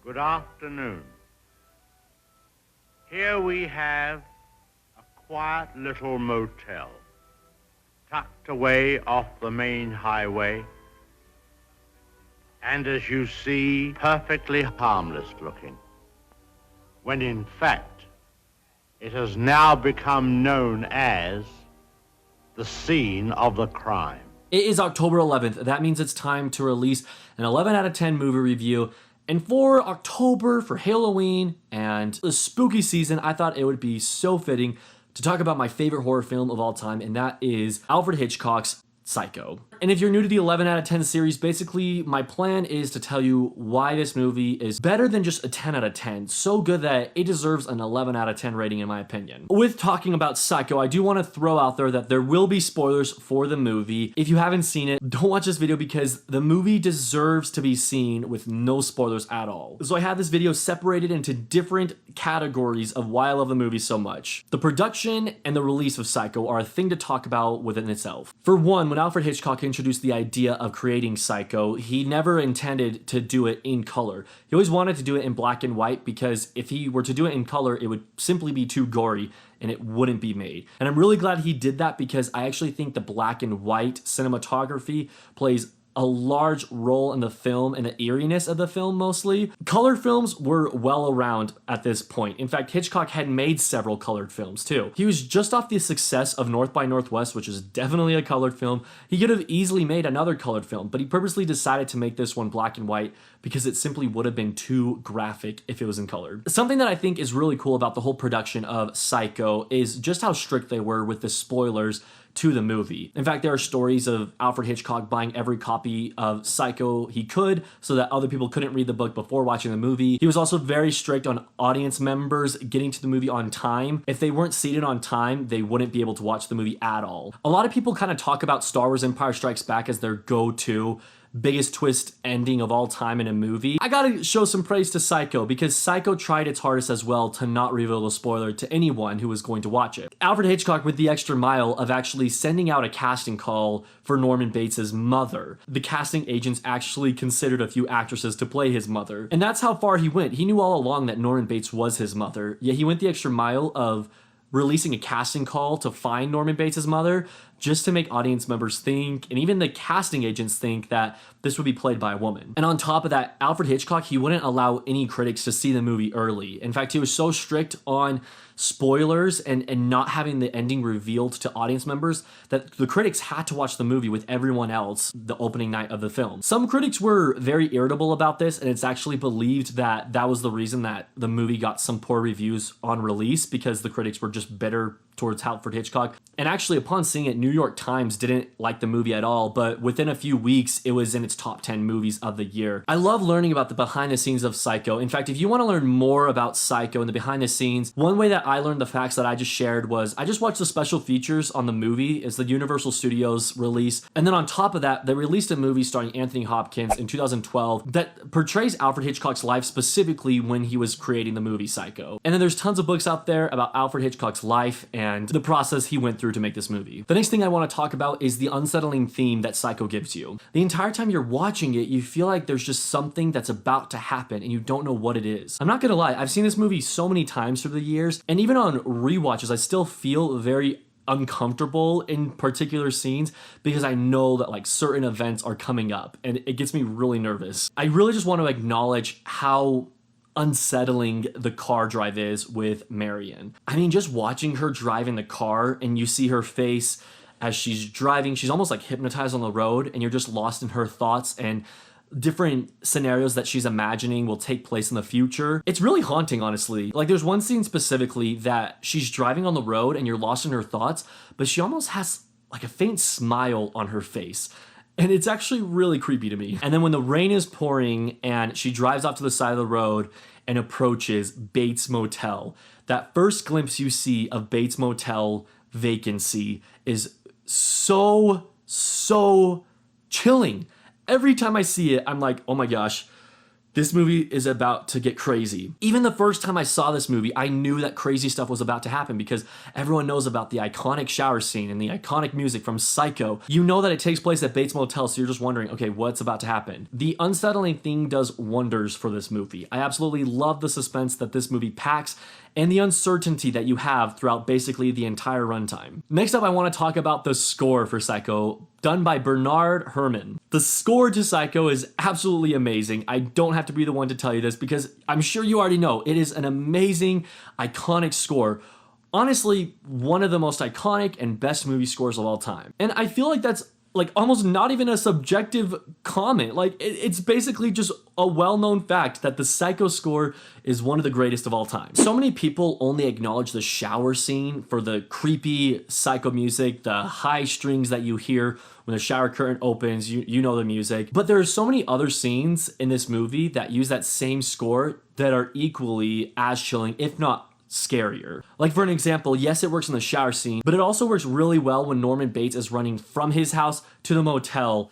Good afternoon. Here we have a quiet little motel, tucked away off the main highway, and as you see, perfectly harmless looking, when in fact, it has now become known as the scene of the crime. It is October 11th. That means it's time to release an 11 out of 10 movie review. And for October, for Halloween, and the spooky season, I thought it would be so fitting to talk about my favorite horror film of all time, and that is Alfred Hitchcock's Psycho. And if you're new to the 11 out of 10 series, basically my plan is to tell you why this movie is better than just a 10 out of 10. So good that it deserves an 11 out of 10 rating in my opinion. With talking about Psycho, I do want to throw out there that there will be spoilers for the movie. If you haven't seen it, don't watch this video because the movie deserves to be seen with no spoilers at all. So I have this video separated into different categories of why I love the movie so much. The production and the release of Psycho are a thing to talk about within itself. For one, when Alfred Hitchcock introduced the idea of creating Psycho, he never intended to do it in color. He always wanted to do it in black and white because if he were to do it in color, it would simply be too gory and it wouldn't be made. And I'm really glad he did that because I actually think the black and white cinematography plays a large role in the film and the eeriness of the film mostly. Colored films were well around at this point. In fact, Hitchcock had made several colored films too. He was just off the success of North by Northwest, which is definitely a colored film. He could have easily made another colored film, but he purposely decided to make this one black and white because it simply would have been too graphic if it was in color. Something that I think is really cool about the whole production of Psycho is just how strict they were with the spoilers to the movie. In fact, there are stories of Alfred Hitchcock buying every copy of Psycho he could so that other people couldn't read the book before watching the movie. He was also very strict on audience members getting to the movie on time. If they weren't seated on time, they wouldn't be able to watch the movie at all. A lot of people kind of talk about Star Wars Empire Strikes Back as their go-to biggest twist ending of all time in a movie. I gotta show some praise to Psycho because Psycho tried its hardest as well to not reveal a spoiler to anyone who was going to watch it. Alfred Hitchcock went the extra mile of actually sending out a casting call for Norman Bates' mother. The casting agents actually considered a few actresses to play his mother. And that's how far he went. He knew all along that Norman Bates was his mother, yet he went the extra mile of releasing a casting call to find Norman Bates' mother just to make audience members think, and even the casting agents think, that this would be played by a woman. And on top of that, Alfred Hitchcock, he wouldn't allow any critics to see the movie early. In fact, he was so strict on spoilers and not having the ending revealed to audience members that the critics had to watch the movie with everyone else the opening night of the film. Some critics were very irritable about this, and it's actually believed that that was the reason that the movie got some poor reviews on release, because the critics were just bitter towards Alfred Hitchcock. And actually, upon seeing it, New York Times didn't like the movie at all, but within a few weeks, it was in its top 10 movies of the year. I love learning about the behind the scenes of Psycho. In fact, if you want to learn more about Psycho and the behind the scenes, one way that I learned the facts that I just shared was I just watched the special features on the movie. It's the Universal Studios release. And then on top of that, they released a movie starring Anthony Hopkins in 2012 that portrays Alfred Hitchcock's life specifically when he was creating the movie Psycho. And then there's tons of books out there about Alfred Hitchcock's life and the process he went through to make this movie. The next thing I want to talk about is the unsettling theme that Psycho gives you. The entire time you're watching it, you feel like there's just something that's about to happen and you don't know what it is. I'm not gonna lie, I've seen this movie so many times through the years, and even on rewatches, I still feel very uncomfortable in particular scenes because I know that like certain events are coming up and it gets me really nervous. I really just want to acknowledge how unsettling the car drive is with Marion. I mean, just watching her drive in the car and you see her face as she's driving, she's almost like hypnotized on the road and you're just lost in her thoughts and different scenarios that she's imagining will take place in the future. It's really haunting, honestly. Like there's one scene specifically that she's driving on the road and you're lost in her thoughts, but she almost has like a faint smile on her face. And it's actually really creepy to me. And then when the rain is pouring and she drives off to the side of the road and approaches Bates Motel, that first glimpse you see of Bates Motel vacancy is so chilling. Every time I see it, I'm like, oh my gosh, This movie is about to get crazy. Even the first time I saw this movie, I knew that crazy stuff was about to happen because everyone knows about the iconic shower scene and the iconic music from Psycho. You know that it takes place at Bates Motel, so you're just wondering, okay, what's about to happen? The Unsettling Theme does wonders for this movie. I absolutely love the suspense that this movie packs and the uncertainty that you have throughout basically the entire runtime. Next up, I want to talk about the score for Psycho, done by Bernard Herrmann. The score to Psycho is absolutely amazing. I don't have to be the one to tell you this because I'm sure you already know. It is an amazing, iconic score. Honestly, one of the most iconic and best movie scores of all time. And I feel like that's like almost not even a subjective comment. Like it's basically just a well-known fact that the Psycho score is one of the greatest of all time. So many people only acknowledge the shower scene for the creepy Psycho music, the high strings that you hear when the shower curtain opens, you know the music. But there are so many other scenes in this movie that use that same score that are equally as chilling, if not scarier. Like for an example, yes, it works in the shower scene, but it also works really well when Norman Bates is running from his house to the motel.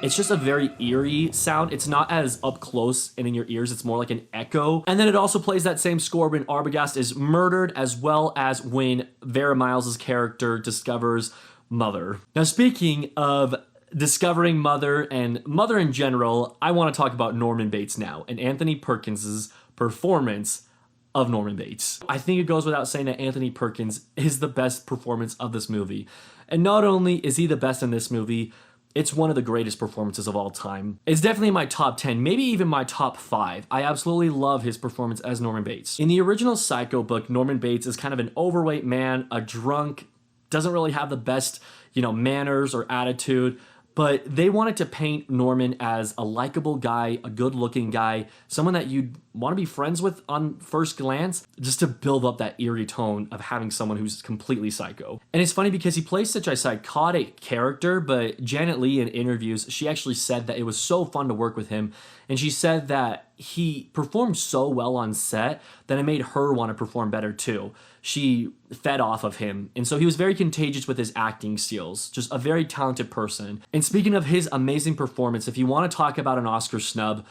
It's just a very eerie sound. It's not as up close and in your ears. It's more like an echo. And then it also plays that same score when Arbogast is murdered, as well as when Vera Miles' character discovers Mother. Now, speaking of discovering Mother and Mother in general, I want to talk about Norman Bates now and Anthony Perkins' performance of Norman Bates. I think it goes without saying that Anthony Perkins is the best performance of this movie. And not only is he the best in this movie, it's one of the greatest performances of all time. It's definitely in my top 10, maybe even my top 5. I absolutely love his performance as Norman Bates. In the original Psycho book, Norman Bates is kind of an overweight man, a drunk, doesn't really have the best, manners or attitude. But they wanted to paint Norman as a likable guy, a good-looking guy, someone that you'd want to be friends with on first glance, just to build up that eerie tone of having someone who's completely psycho. And it's funny because he plays such a psychotic character, but Janet Leigh in interviews, she actually said that it was so fun to work with him, and she said that he performed so well on set that it made her want to perform better too. She fed off of him, and so he was very contagious with his acting skills, just a very talented person. And speaking of his amazing performance, if you want to talk about an Oscar snub,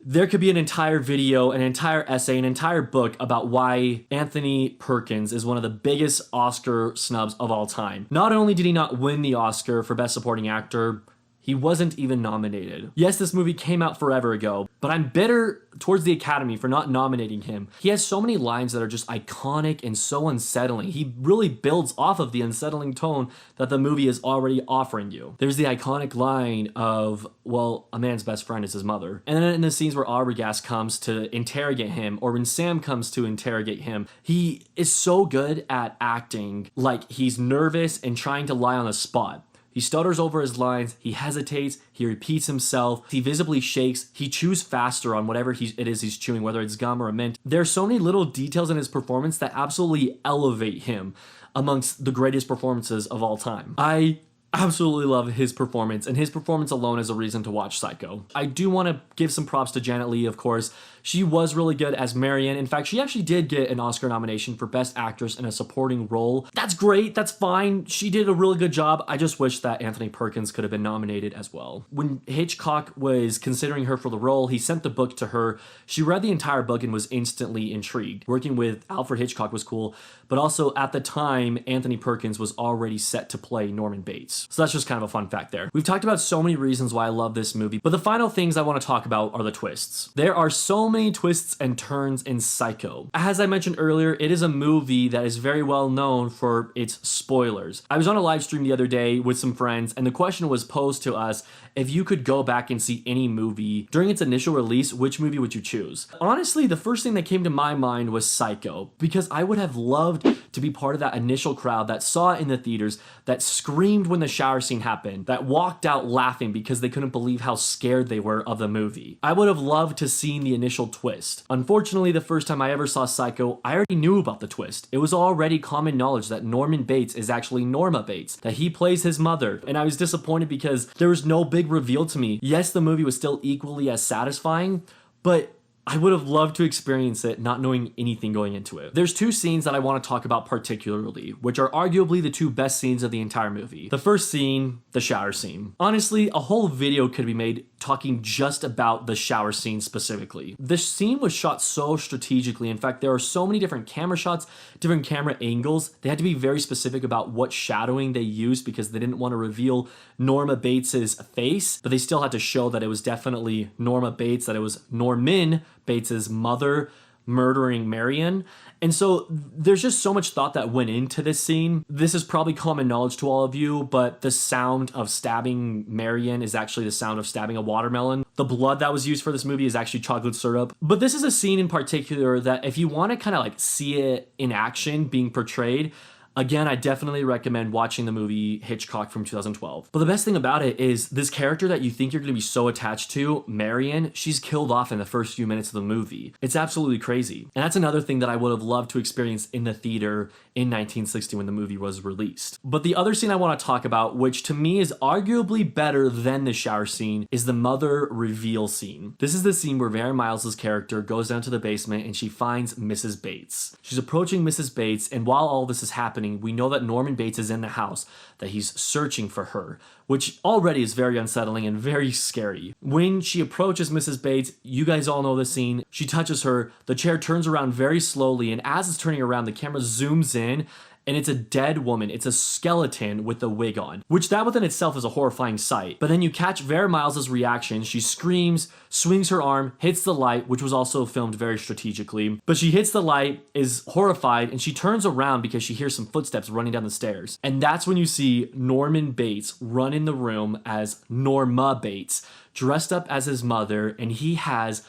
there could be an entire video, an entire essay, an entire book about why Anthony Perkins is one of the biggest Oscar snubs of all time. Not only did he not win the Oscar for Best Supporting Actor, he wasn't even nominated. Yes, this movie came out forever ago, but I'm bitter towards the Academy for not nominating him. He has so many lines that are just iconic and so unsettling. He really builds off of the unsettling tone that the movie is already offering you. There's the iconic line of, well, a man's best friend is his mother. And then in the scenes where Arbogast comes to interrogate him, or when Sam comes to interrogate him, he is so good at acting like he's nervous and trying to lie on the spot. He stutters over his lines, he hesitates, he repeats himself, he visibly shakes, he chews faster on whatever it is he's chewing, whether it's gum or a mint. There are so many little details in his performance that absolutely elevate him amongst the greatest performances of all time. I absolutely love his performance, and his performance alone is a reason to watch Psycho. I do want to give some props to Janet Leigh, of course. She was really good as Marion. In fact, she actually did get an Oscar nomination for Best Actress in a Supporting Role. That's great, that's fine. She did a really good job. I just wish that Anthony Perkins could have been nominated as well. When Hitchcock was considering her for the role, he sent the book to her. She read the entire book and was instantly intrigued. Working with Alfred Hitchcock was cool, but also at the time, Anthony Perkins was already set to play Norman Bates. So that's just kind of a fun fact there. We've talked about so many reasons why I love this movie, but the final things I want to talk about are the twists. There are so many twists and turns in Psycho. As I mentioned earlier, it is a movie that is very well known for its spoilers. I was on a live stream the other day with some friends, and the question was posed to us, if you could go back and see any movie during its initial release, which movie would you choose? Honestly, the first thing that came to my mind was Psycho, because I would have loved to be part of that initial crowd that saw it in the theaters, that screamed when the shower scene happened, that walked out laughing because they couldn't believe how scared they were of the movie. I would have loved to seen the initial twist. Unfortunately, the first time I ever saw Psycho, I already knew about the twist. It was already common knowledge that Norman Bates is actually Norma Bates, that he plays his mother, and I was disappointed because there was no big reveal to me. Yes, the movie was still equally as satisfying, but I would have loved to experience it not knowing anything going into it. There's two scenes that I want to talk about particularly, which are arguably the two best scenes of the entire movie. The first scene, the shower scene. Honestly, a whole video could be made talking just about the shower scene specifically. This scene was shot so strategically. In fact, there are so many different camera shots, different camera angles. They had to be very specific about what shadowing they used because they didn't want to reveal Norma Bates's face, but they still had to show that it was definitely Norma Bates, that it was Norman Bates's mother murdering Marion. And so there's just so much thought that went into this scene. This is probably common knowledge to all of you, but the sound of stabbing Marion is actually the sound of stabbing a watermelon. The blood that was used for this movie is actually chocolate syrup. But this is a scene in particular that if you want to kind of like see it in action being portrayed, again, I definitely recommend watching the movie Hitchcock from 2012. But the best thing about it is this character that you think you're going to be so attached to, Marion, she's killed off in the first few minutes of the movie. It's absolutely crazy. And that's another thing that I would have loved to experience in the theater in 1960 when the movie was released. But the other scene I want to talk about, which to me is arguably better than the shower scene, is the mother reveal scene. This is the scene where Vera Miles' character goes down to the basement and she finds Mrs. Bates. She's approaching Mrs. Bates, and while all this is happening, we know that Norman Bates is in the house, that he's searching for her, which already is very unsettling and very scary. When she approaches Mrs. Bates, you guys all know the scene, she touches her, the chair turns around very slowly, and as it's turning around, the camera zooms in, and it's a dead woman. It's a skeleton with a wig on, which that within itself is a horrifying sight. But then you catch Vera Miles' reaction. She screams, swings her arm, hits the light, which was also filmed very strategically. But she hits the light, is horrified, and she turns around because she hears some footsteps running down the stairs. And that's when you see Norman Bates run in the room as Norma Bates, dressed up as his mother, and he has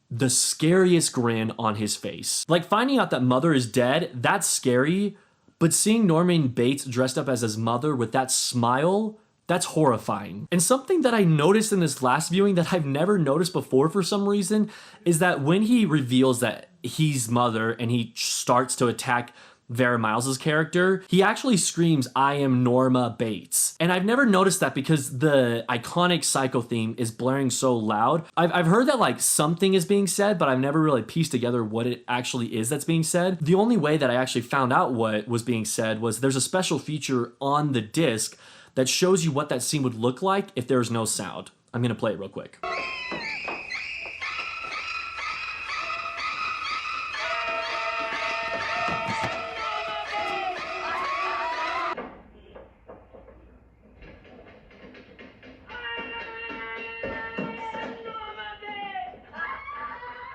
the scariest grin on his face. Like, finding out that mother is dead, that's scary. But seeing Norman Bates dressed up as his mother with that smile, that's horrifying. And something that I noticed in this last viewing that I've never noticed before for some reason is that when he reveals that he's mother and he starts to attack Vera Miles' character, he actually screams, "I am Norma Bates." And I've never noticed that because the iconic Psycho theme is blaring so loud. I've heard that like something is being said, but I've never really pieced together what it actually is that's being said. The only way that I actually found out what was being said was there's a special feature on the disc that shows you what that scene would look like if there's no sound. I'm gonna play it real quick.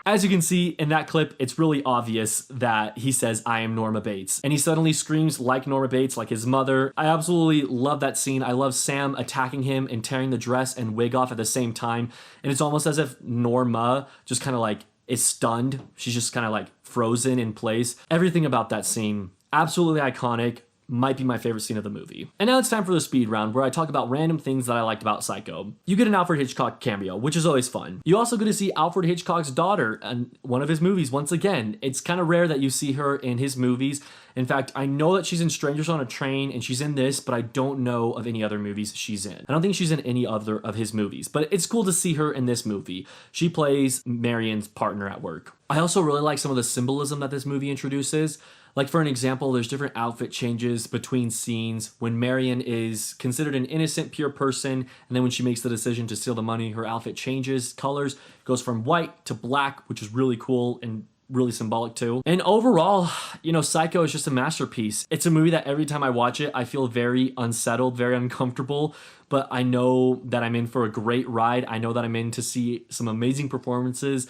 As you can see in that clip, it's really obvious that he says, "I am Norma Bates." And he suddenly screams like Norma Bates, like his mother. I absolutely love that scene. I love Sam attacking him and tearing the dress and wig off at the same time. And it's almost as if Norma just kind of like is stunned. She's just kind of like frozen in place. Everything about that scene, absolutely iconic. Might be my favorite scene of the movie. And now it's time for the speed round where I talk about random things that I liked about Psycho. You get an Alfred Hitchcock cameo, which is always fun. You also get to see Alfred Hitchcock's daughter in one of his movies once again. It's kind of rare that you see her in his movies. In fact, I know that she's in Strangers on a Train and she's in this, but I don't know of any other movies she's in. I don't think she's in any other of his movies, but it's cool to see her in this movie. She plays Marion's partner at work. I also really like some of the symbolism that this movie introduces. Like for an example, there's different outfit changes between scenes when Marion is considered an innocent, pure person, and then when she makes the decision to steal the money, her outfit changes colors, goes from white to black, which is really cool and really symbolic too. And overall, you know, Psycho is just a masterpiece. It's a movie that every time I watch it, I feel very unsettled, very uncomfortable, but I know that I'm in for a great ride. I know that I'm in to see some amazing performances.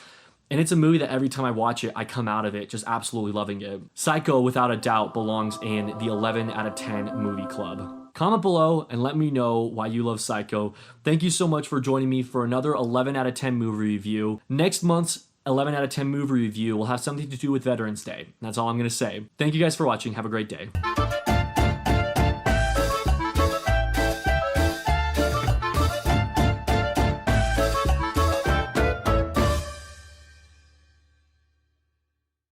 And it's a movie that every time I watch it, I come out of it just absolutely loving it. Psycho, without a doubt, belongs in the 11 out of 10 movie club. Comment below and let me know why you love Psycho. Thank you so much for joining me for another 11 out of 10 movie review. Next month's 11 out of 10 movie review will have something to do with Veterans Day. That's all I'm going to say. Thank you guys for watching. Have a great day.